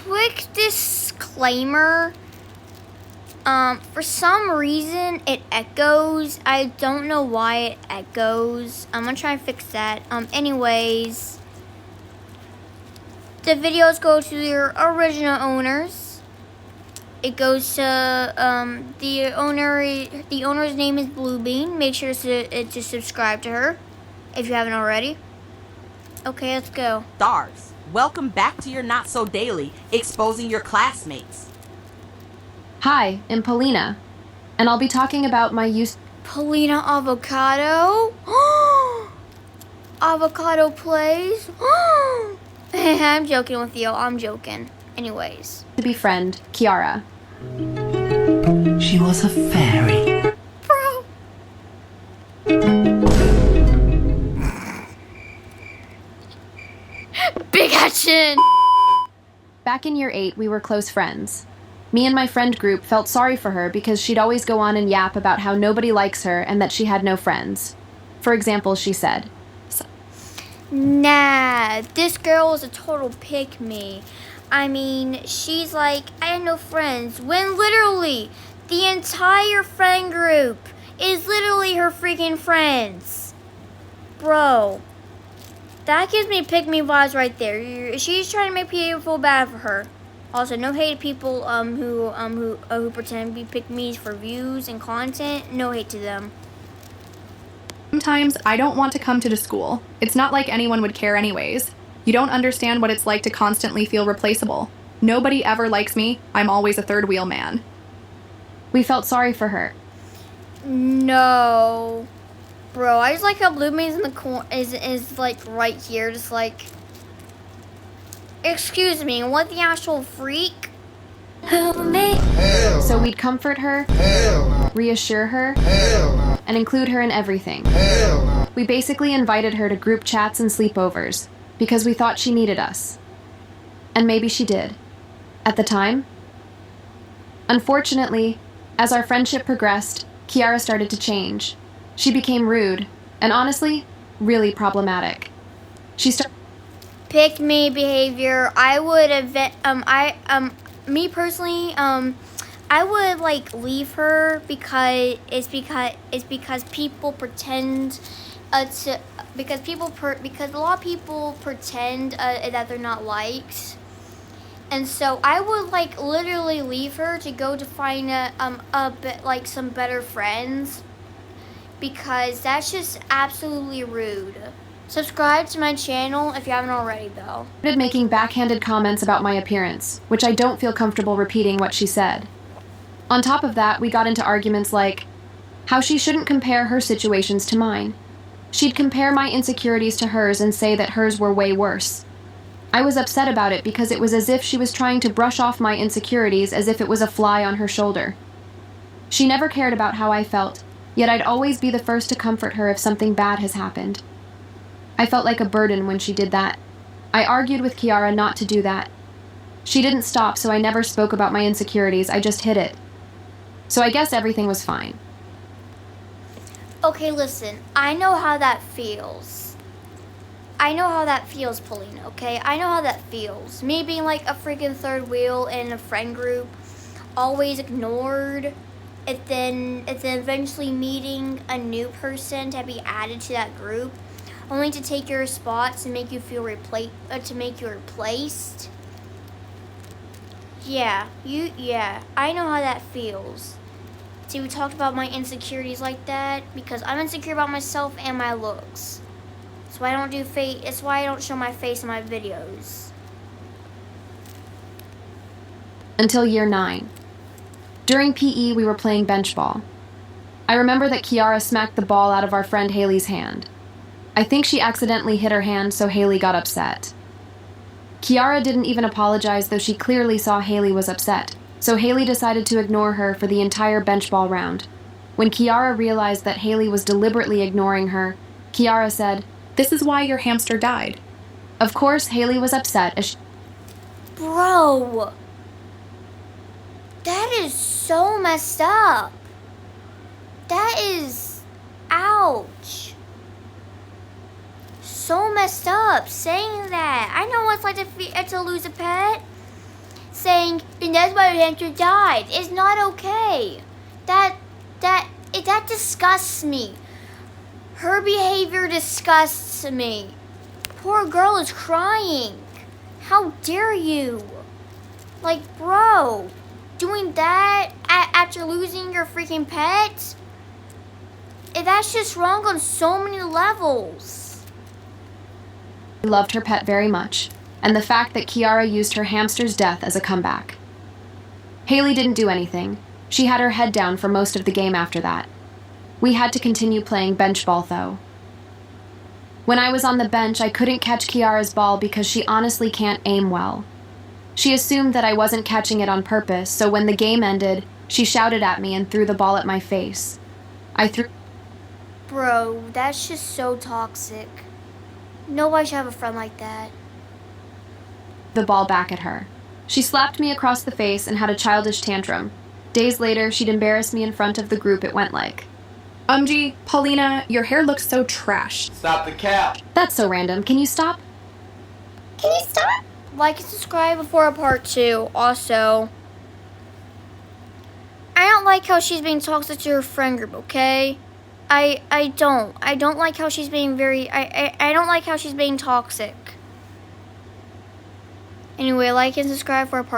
quick disclaimer. For some reason it echoes. I don't know why it echoes. I'm gonna try and fix that. Anyways, the videos go to their original owners. It goes to the owner. The owner's name is Bluebean. Make sure to subscribe to her if you haven't already. Okay, let's go. Stars, welcome back to your Not So Daily, exposing your classmates. Hi, I'm Polina, and I'll be talking about my use. Polina Avocado? Avocado plays? I'm joking with you. I'm joking. Anyways. To befriend Kiara. She was a fairy. Bro. Big action! Back in year 8, we were close friends. Me and my friend group felt sorry for her because she'd always go on and yap about how nobody likes her and that she had no friends. For example, she said, Nah, this girl is a total pick-me. I mean, she's like, I had no friends, when literally the entire friend group is literally her freaking friends. Bro, that gives me pick-me vibes right there. She's trying to make people feel bad for her. Also, no hate to people who pretend to be pick-me's for views and content. No hate to them. Sometimes I don't want to come to the school. It's not like anyone would care anyways. You don't understand what it's like to constantly feel replaceable. Nobody ever likes me. I'm always a third wheel man. We felt sorry for her. No. Bro, I just like how Bluebean's in the corner is like right here, just like, excuse me, what the actual freak? So we'd comfort her, reassure her, and include her in everything. We basically invited her to group chats and sleepovers because we thought she needed us. And maybe she did. At the time. Unfortunately, as our friendship progressed, Kiara started to change. She became rude, and honestly, really problematic. She started Pick me behavior. I would me personally, I would like leave her because people pretend because a lot of people pretend that they're not liked. And so I would like literally leave her to go to find a bit like some better friends, because that's just absolutely rude. Subscribe to my channel if you haven't already though. making backhanded comments about my appearance, which I don't feel comfortable repeating what she said. On top of that, we got into arguments like how she shouldn't compare her situations to mine. She'd compare my insecurities to hers and say that hers were way worse. I was upset about it because it was as if she was trying to brush off my insecurities as if it was a fly on her shoulder. She never cared about how I felt, yet I'd always be the first to comfort her if something bad has happened. I felt like a burden when she did that. I argued with Kiara not to do that. She didn't stop, so I never spoke about my insecurities, I just hid it. So I guess everything was fine. Okay, listen, I know how that feels. I know how that feels, Polina, okay? I know how that feels. Me being like a freaking third wheel in a friend group, always ignored, and then eventually meeting a new person to be added to that group, only to take your spots and make you feel replaced. Yeah, I know how that feels. See, we talked about my insecurities like that because I'm insecure about myself and my looks. That's why I don't That's why I don't show my face in my videos. Until year 9. During PE, we were playing bench ball. I remember that Kiara smacked the ball out of our friend Haley's hand. I think she accidentally hit her hand, so Haley got upset. Kiara didn't even apologize, though she clearly saw Haley was upset, so Haley decided to ignore her for the entire bench ball round. When Kiara realized that Haley was deliberately ignoring her, Kiara said, This is why your hamster died. Of course, Haley was upset as she... Bro, that is so messed up. That is, ouch. So messed up saying that. I know what it's like to lose a pet. saying, and that's why the hamster died. It's not okay. That disgusts me. Her behavior disgusts me. Poor girl is crying. How dare you? Like, bro, doing that after losing your freaking pet? That's just wrong on so many levels. She loved her pet very much, and the fact that Kiara used her hamster's death as a comeback. Haley didn't do anything. She had her head down for most of the game after that. We had to continue playing bench ball, though. When I was on the bench, I couldn't catch Kiara's ball because she honestly can't aim well. She assumed that I wasn't catching it on purpose, so when the game ended, she shouted at me and threw the ball at my face. I threw Bro, that's just so toxic. Nobody should have a friend like that. the ball back at her. She slapped me across the face and had a childish tantrum. Days later, she'd embarrass me in front of the group, it went like. Paulina, your hair looks so trash. Stop the cap. That's so random. Can you stop? Can you stop? Like and subscribe for a part 2. Also, I don't like how she's being toxic to her friend group, okay? I don't. I don't like how she's being I don't like how she's being toxic. Anyway, like and subscribe for a part